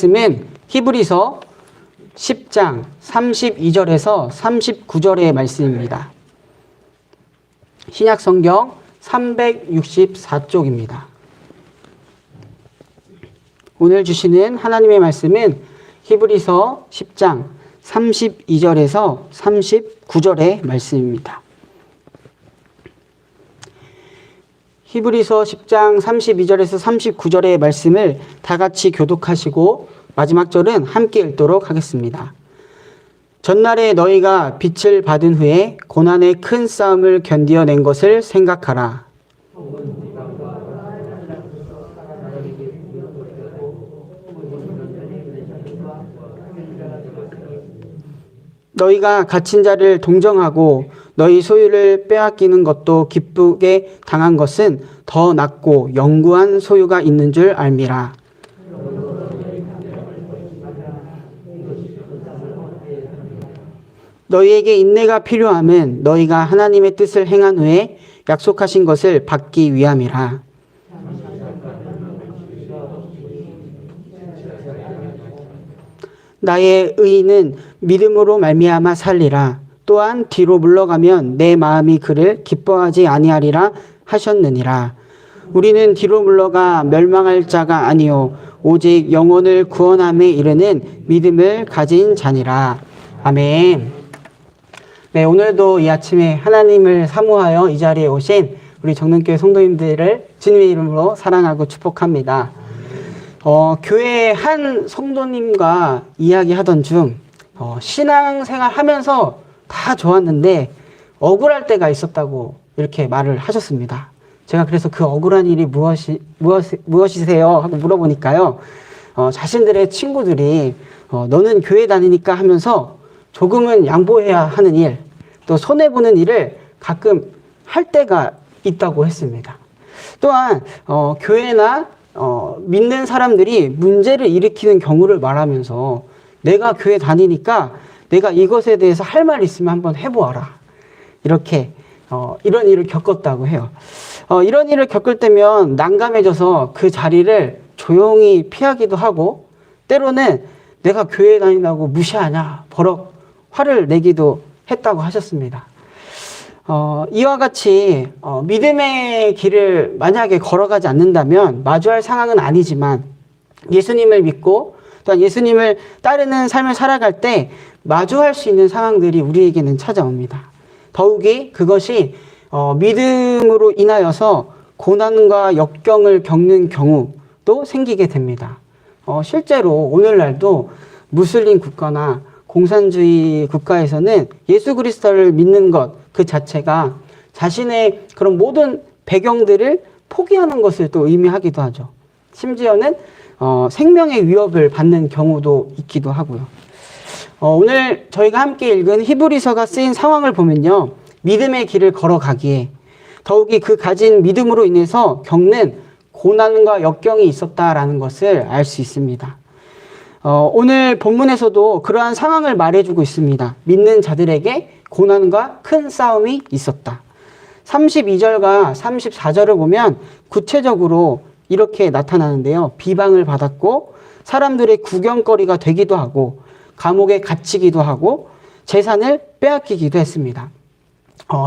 말씀은 히브리서 10장 32절에서 39절의 말씀입니다. 신약성경 364쪽입니다. 오늘 주시는 하나님의 말씀은 히브리서 10장 32절에서 39절의 말씀입니다. 히브리서 10장 32절에서 39절의 말씀을 다 같이 교독하시고 마지막 절은 함께 읽도록 하겠습니다. 전날에 너희가 빛을 받은 후에 고난의 큰 싸움을 견디어낸 것을 생각하라. 너희가 갇힌 자를 동정하고 너희 소유를 빼앗기는 것도 기쁘게 당한 것은 더 낫고 영구한 소유가 있는 줄 알미라. 너희에게 인내가 필요함은 너희가 하나님의 뜻을 행한 후에 약속하신 것을 받기 위함이라. 나의 의인은 믿음으로 말미암아 살리라. 또한 뒤로 물러가면 내 마음이 그를 기뻐하지 아니하리라 하셨느니라. 우리는 뒤로 물러가 멸망할 자가 아니요 오직 영혼을 구원함에 이르는 믿음을 가진 자니라. 아멘. 네, 오늘도 이 아침에 하나님을 사모하여 이 자리에 오신 우리 정릉교회 성도님들을 주님의 이름으로 사랑하고 축복합니다. 교회 한 성도님과 이야기하던 중 신앙생활 하면서 다 좋았는데 억울할 때가 있었다고 이렇게 말을 하셨습니다. 제가 그래서 그 억울한 일이 무엇이세요? 하고 물어보니까요. 자신들의 친구들이 너는 교회 다니니까 하면서 조금은 양보해야 하는 일, 또 손해보는 일을 가끔 할 때가 있다고 했습니다. 또한 교회나 믿는 사람들이 문제를 일으키는 경우를 말하면서 내가 교회 다니니까 내가 이것에 대해서 할 말 있으면 한번 해보아라. 이렇게 이런 일을 겪었다고 해요. 이런 일을 겪을 때면 난감해져서 그 자리를 조용히 피하기도 하고 때로는 내가 교회 다닌다고 무시하냐 버럭 화를 내기도 했다고 하셨습니다. 이와 같이 믿음의 길을 만약에 걸어가지 않는다면 마주할 상황은 아니지만 예수님을 믿고 또한 예수님을 따르는 삶을 살아갈 때 마주할 수 있는 상황들이 우리에게는 찾아옵니다. 더욱이 그것이 믿음으로 인하여서 고난과 역경을 겪는 경우도 생기게 됩니다. 실제로 오늘날도 무슬림 국가나 공산주의 국가에서는 예수 그리스도를 믿는 것 그 자체가 자신의 그런 모든 배경들을 포기하는 것을 또 의미하기도 하죠. 심지어는 생명의 위협을 받는 경우도 있기도 하고요. 오늘 저희가 함께 읽은 히브리서가 쓰인 상황을 보면요. 믿음의 길을 걸어가기에 더욱이 그 가진 믿음으로 인해서 겪는 고난과 역경이 있었다라는 것을 알 수 있습니다. 오늘 본문에서도 그러한 상황을 말해주고 있습니다. 믿는 자들에게 고난과 큰 싸움이 있었다. 32절과 34절을 보면 구체적으로 이렇게 나타나는데요. 비방을 받았고 사람들의 구경거리가 되기도 하고 감옥에 갇히기도 하고 재산을 빼앗기기도 했습니다.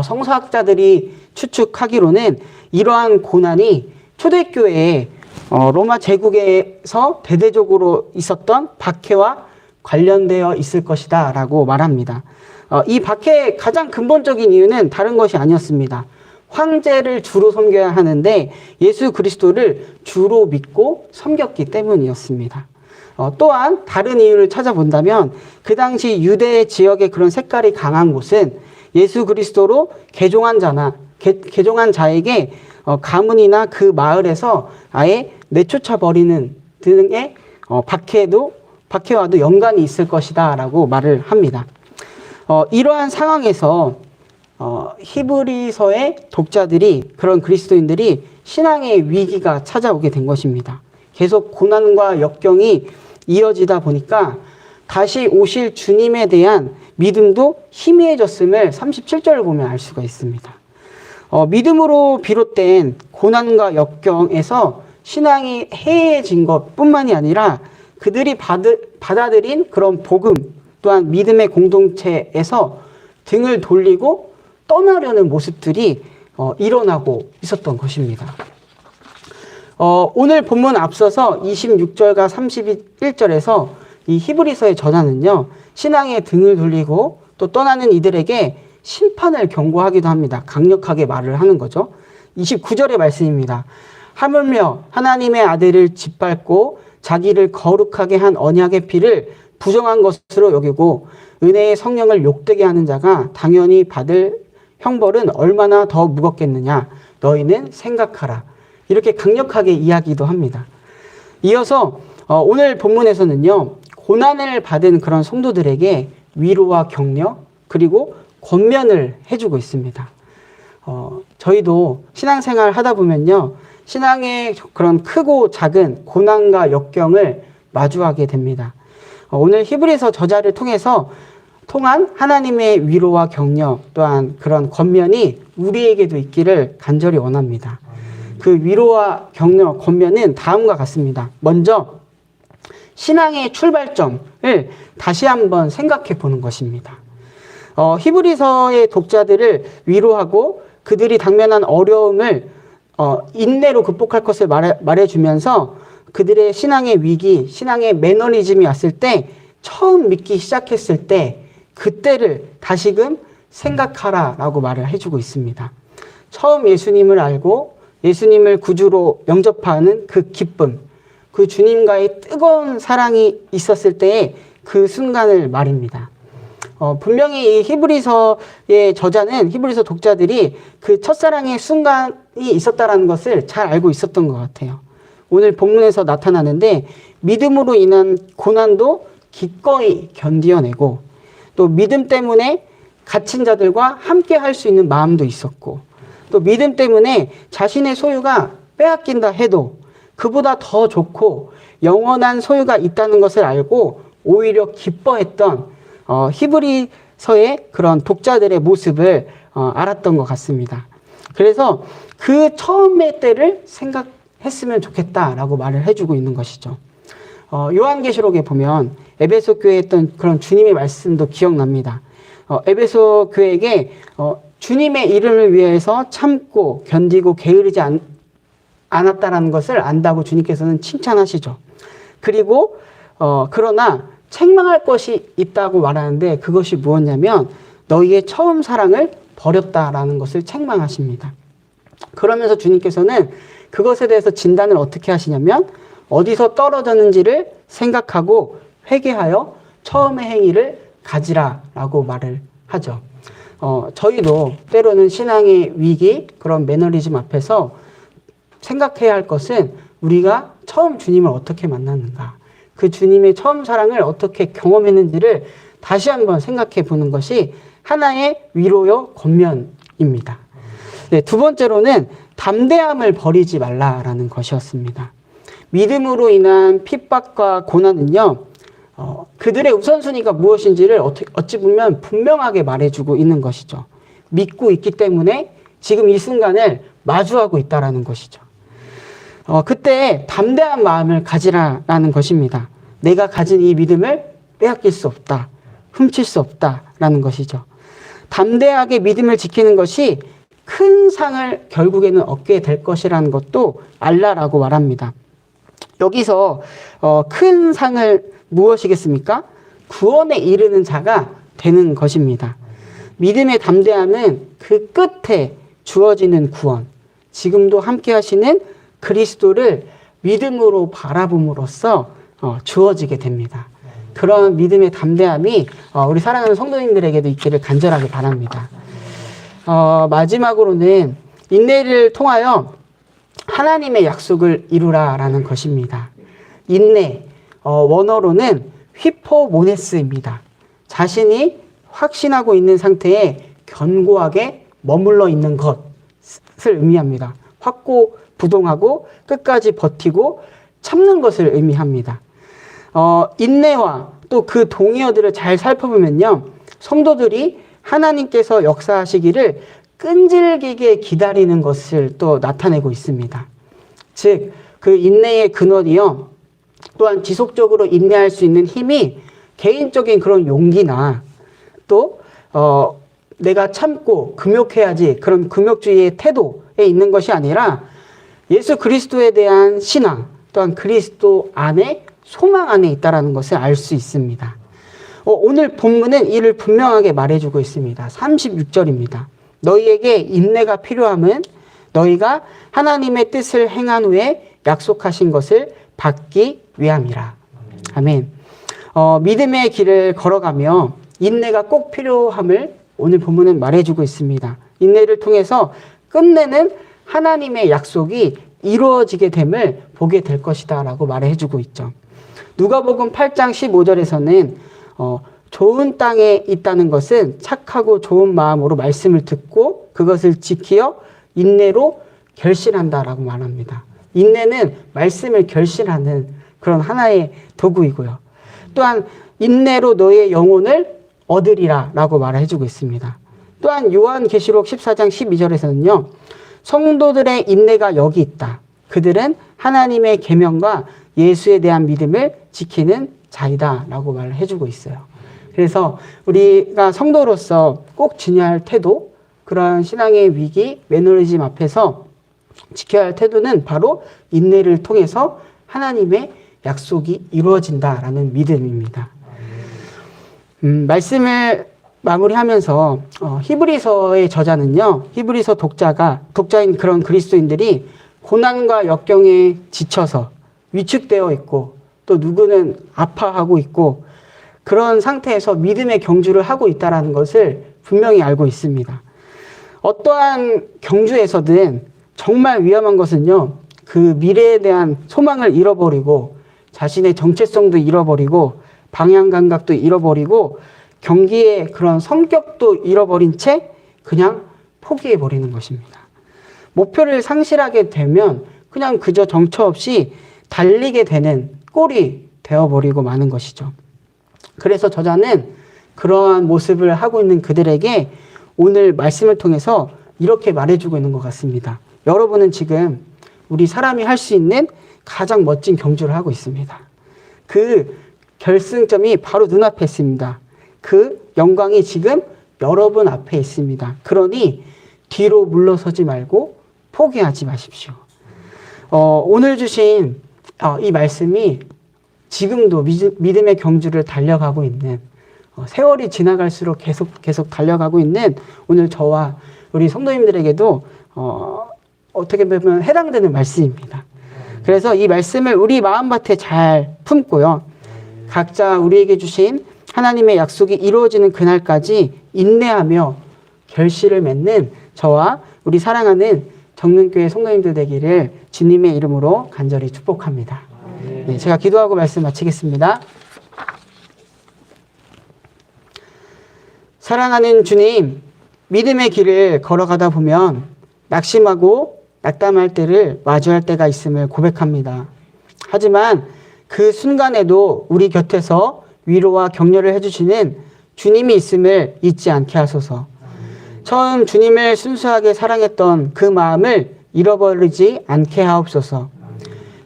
성서학자들이 추측하기로는 이러한 고난이 초대교회에 로마 제국에서 대대적으로 있었던 박해와 관련되어 있을 것이다 라고 말합니다. 이 박해의 가장 근본적인 이유는 다른 것이 아니었습니다. 황제를 주로 섬겨야 하는데 예수 그리스도를 주로 믿고 섬겼기 때문이었습니다. 또한 다른 이유를 찾아본다면 그 당시 유대 지역의 그런 색깔이 강한 곳은 예수 그리스도로 개종한 자에게 가문이나 그 마을에서 아예 내쫓아 버리는 등의 박해와도 연관이 있을 것이다 라고 말을 합니다. 이러한 상황에서 히브리서의 독자들이 그런 그리스도인들이 신앙의 위기가 찾아오게 된 것입니다. 계속 고난과 역경이 이어지다 보니까 다시 오실 주님에 대한 믿음도 희미해졌음을 37절을 보면 알 수가 있습니다. 믿음으로 비롯된 고난과 역경에서 신앙이 해이해진 것뿐만이 아니라 그들이 받아들인 그런 복음 또한 믿음의 공동체에서 등을 돌리고 떠나려는 모습들이 일어나고 있었던 것입니다. 오늘 본문 앞서서 26절과 31절에서 이 히브리서의 저자는요, 신앙의 등을 돌리고 또 떠나는 이들에게 심판을 경고하기도 합니다. 강력하게 말을 하는 거죠. 29절의 말씀입니다. 하물며 하나님의 아들을 짓밟고 자기를 거룩하게 한 언약의 피를 부정한 것으로 여기고 은혜의 성령을 욕되게 하는 자가 당연히 받을 형벌은 얼마나 더 무겁겠느냐. 너희는 생각하라. 이렇게 강력하게 이야기도 합니다. 이어서 오늘 본문에서는요, 고난을 받은 그런 성도들에게 위로와 격려 그리고 권면을 해주고 있습니다. 저희도 신앙생활 하다 보면요, 신앙의 그런 크고 작은 고난과 역경을 마주하게 됩니다. 오늘 히브리서 저자를 통한 하나님의 위로와 격려 또한 그런 권면이 우리에게도 있기를 간절히 원합니다. 그 위로와 격려, 권면은 다음과 같습니다. 먼저 신앙의 출발점을 다시 한번 생각해 보는 것입니다. 히브리서의 독자들을 위로하고 그들이 당면한 어려움을 인내로 극복할 것을 말해주면서 그들의 신앙의 위기, 신앙의 매너리즘이 왔을 때 처음 믿기 시작했을 때 그때를 다시금 생각하라라고 말을 해주고 있습니다. 처음 예수님을 알고 예수님을 구주로 영접하는 그 기쁨, 그 주님과의 뜨거운 사랑이 있었을 때의 그 순간을 말입니다. 분명히 이 히브리서의 저자는 히브리서 독자들이 그 첫사랑의 순간이 있었다라는 것을 잘 알고 있었던 것 같아요. 오늘 본문에서 나타나는데 믿음으로 인한 고난도 기꺼이 견디어내고 또 믿음 때문에 갇힌 자들과 함께 할 수 있는 마음도 있었고 또 믿음 때문에 자신의 소유가 빼앗긴다 해도 그보다 더 좋고 영원한 소유가 있다는 것을 알고 오히려 기뻐했던 히브리서의 그런 독자들의 모습을 알았던 것 같습니다. 그래서 그 처음의 때를 생각했으면 좋겠다라고 말을 해주고 있는 것이죠. 요한계시록에 보면 에베소 교회에 했던 그런 주님의 말씀도 기억납니다. 에베소 교회에게 주님의 이름을 위해서 참고 견디고 게으르지 않았다라는 것을 안다고 주님께서는 칭찬하시죠. 그리고 그러나 책망할 것이 있다고 말하는데 그것이 무엇냐면 너희의 처음 사랑을 버렸다라는 것을 책망하십니다. 그러면서 주님께서는 그것에 대해서 진단을 어떻게 하시냐면 어디서 떨어졌는지를 생각하고 회개하여 처음의 행위를 가지라라고 말을 하죠. 저희도 때로는 신앙의 위기, 그런 매너리즘 앞에서 생각해야 할 것은 우리가 처음 주님을 어떻게 만났는가, 그 주님의 처음 사랑을 어떻게 경험했는지를 다시 한번 생각해 보는 것이 하나의 위로요 권면입니다. 네, 두 번째로는 담대함을 버리지 말라라는 것이었습니다. 믿음으로 인한 핍박과 고난은요, 그들의 우선순위가 무엇인지를 어찌 보면 분명하게 말해주고 있는 것이죠. 믿고 있기 때문에 지금 이 순간을 마주하고 있다라는 것이죠. 그때 담대한 마음을 가지라라는 것입니다. 내가 가진 이 믿음을 빼앗길 수 없다, 훔칠 수 없다라는 것이죠. 담대하게 믿음을 지키는 것이 큰 상을 결국에는 얻게 될 것이라는 것도 알라라고 말합니다. 여기서 큰 상을 무엇이겠습니까? 구원에 이르는 자가 되는 것입니다. 믿음의 담대함은 그 끝에 주어지는 구원, 지금도 함께 하시는 그리스도를 믿음으로 바라봄으로써 주어지게 됩니다. 그런 믿음의 담대함이 우리 사랑하는 성도님들에게도 있기를 간절하게 바랍니다. 마지막으로는 인내를 통하여 하나님의 약속을 이루라라는 것입니다. 인내, 원어로는 휘포모네스입니다. 자신이 확신하고 있는 상태에 견고하게 머물러 있는 것을 의미합니다. 확고부동하고 끝까지 버티고 참는 것을 의미합니다. 인내와 또 그 동의어들을 잘 살펴보면요, 성도들이 하나님께서 역사하시기를 끈질기게 기다리는 것을 또 나타내고 있습니다. 즉, 그 인내의 근원이요, 또한 지속적으로 인내할 수 있는 힘이 개인적인 그런 용기나 또 내가 참고 금욕해야지 그런 금욕주의의 태도에 있는 것이 아니라 예수 그리스도에 대한 신앙 또한 그리스도 안에 소망 안에 있다는 것을 알 수 있습니다. 오늘 본문은 이를 분명하게 말해주고 있습니다. 36절입니다. 너희에게 인내가 필요함은 너희가 하나님의 뜻을 행한 후에 약속하신 것을 받기 위함이라. 아멘. 믿음의 길을 걸어가며 인내가 꼭 필요함을 오늘 본문은 말해주고 있습니다. 인내를 통해서 끝내는 하나님의 약속이 이루어지게 됨을 보게 될 것이다 라고 말해주고 있죠. 누가복음 8장 15절에서는 좋은 땅에 있다는 것은 착하고 좋은 마음으로 말씀을 듣고 그것을 지키어 인내로 결실한다라고 말합니다. 인내는 말씀을 결실하는 그런 하나의 도구이고요. 또한 인내로 너의 영혼을 얻으리라 라고 말해주고 있습니다. 또한 요한계시록 14장 12절에서는요. 성도들의 인내가 여기 있다. 그들은 하나님의 계명과 예수에 대한 믿음을 지키는 자이다 라고 말을 해주고 있어요. 그래서 우리가 성도로서 꼭 지녀야 할 태도, 그러한 신앙의 위기, 매너리즘 앞에서 지켜야 할 태도는 바로 인내를 통해서 하나님의 약속이 이루어진다라는 믿음입니다. 말씀을 마무리하면서 히브리서의 저자는요. 히브리서 독자인 그런 그리스도인들이 고난과 역경에 지쳐서 위축되어 있고 또 누구는 아파하고 있고 그런 상태에서 믿음의 경주를 하고 있다는 것을 분명히 알고 있습니다. 어떠한 경주에서든 정말 위험한 것은요. 그 미래에 대한 소망을 잃어버리고 자신의 정체성도 잃어버리고 방향 감각도 잃어버리고 경기의 그런 성격도 잃어버린 채 그냥 포기해버리는 것입니다. 목표를 상실하게 되면 그냥 그저 정처 없이 달리게 되는 꼴이 되어버리고 마는 것이죠. 그래서 저자는 그러한 모습을 하고 있는 그들에게 오늘 말씀을 통해서 이렇게 말해주고 있는 것 같습니다. 여러분은 지금 우리 사람이 할 수 있는 가장 멋진 경주를 하고 있습니다. 그 결승점이 바로 눈앞에 있습니다. 그 영광이 지금 여러분 앞에 있습니다. 그러니 뒤로 물러서지 말고 포기하지 마십시오. 오늘 주신 이 말씀이 지금도 믿음의 경주를 달려가고 있는 세월이 지나갈수록 계속 달려가고 있는 오늘 저와 우리 성도님들에게도 어떻게 보면 해당되는 말씀입니다. 그래서 이 말씀을 우리 마음밭에 잘 품고요. 각자 우리에게 주신 하나님의 약속이 이루어지는 그날까지 인내하며 결실을 맺는 저와 우리 사랑하는 정릉교회 성도님들 되기를 주님의 이름으로 간절히 축복합니다. 네, 제가 기도하고 말씀 마치겠습니다. 사랑하는 주님, 믿음의 길을 걸어가다 보면 낙심하고 낙담할 때를 마주할 때가 있음을 고백합니다. 하지만 그 순간에도 우리 곁에서 위로와 격려를 해주시는 주님이 있음을 잊지 않게 하소서. 처음 주님을 순수하게 사랑했던 그 마음을 잃어버리지 않게 하옵소서.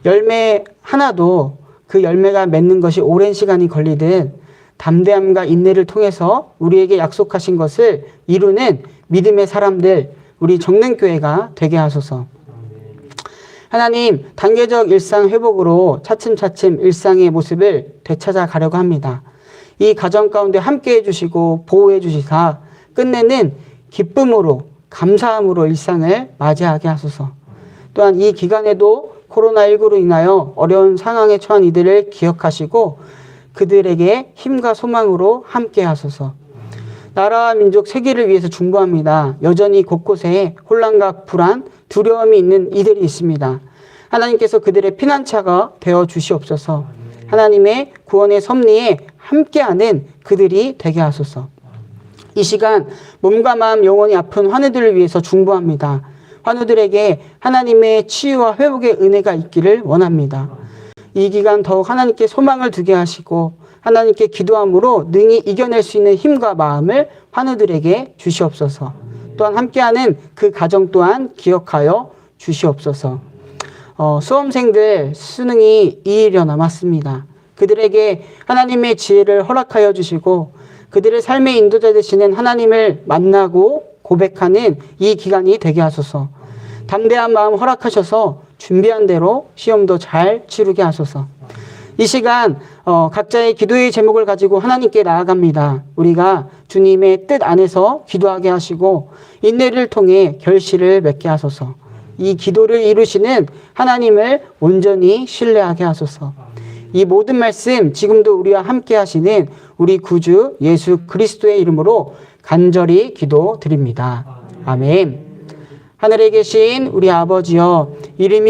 열매 하나도 그 열매가 맺는 것이 오랜 시간이 걸리든 담대함과 인내를 통해서 우리에게 약속하신 것을 이루는 믿음의 사람들, 우리 정릉교회가 되게 하소서. 하나님, 단계적 일상 회복으로 차츰차츰 일상의 모습을 되찾아 가려고 합니다. 이 가정 가운데 함께 해주시고 보호해 주시사 끝내는 기쁨으로 감사함으로 일상을 맞이하게 하소서. 또한 이 기간에도 코로나19로 인하여 어려운 상황에 처한 이들을 기억하시고 그들에게 힘과 소망으로 함께 하소서. 나라와 민족 세계를 위해서 중보합니다. 여전히 곳곳에 혼란과 불안, 두려움이 있는 이들이 있습니다. 하나님께서 그들의 피난처가 되어 주시옵소서. 하나님의 구원의 섭리에 함께하는 그들이 되게 하소서. 이 시간 몸과 마음 영혼이 아픈 환우들을 위해서 중보합니다. 환우들에게 하나님의 치유와 회복의 은혜가 있기를 원합니다. 이 기간 더욱 하나님께 소망을 두게 하시고 하나님께 기도함으로 능히 이겨낼 수 있는 힘과 마음을 환우들에게 주시옵소서. 또한 함께하는 그 가정 또한 기억하여 주시옵소서. 수험생들 수능이 2일여 남았습니다. 그들에게 하나님의 지혜를 허락하여 주시고 그들의 삶의 인도자 되시는 하나님을 만나고 고백하는 이 기간이 되게 하소서. 담대한 마음 허락하셔서 준비한 대로 시험도 잘 치르게 하소서. 이 시간 각자의 기도의 제목을 가지고 하나님께 나아갑니다. 우리가 주님의 뜻 안에서 기도하게 하시고 인내를 통해 결실을 맺게 하소서. 이 기도를 이루시는 하나님을 온전히 신뢰하게 하소서. 이 모든 말씀 지금도 우리와 함께 하시는 우리 구주 예수 그리스도의 이름으로 간절히 기도드립니다. 아멘. 하늘에 계신 우리 아버지여, 이름이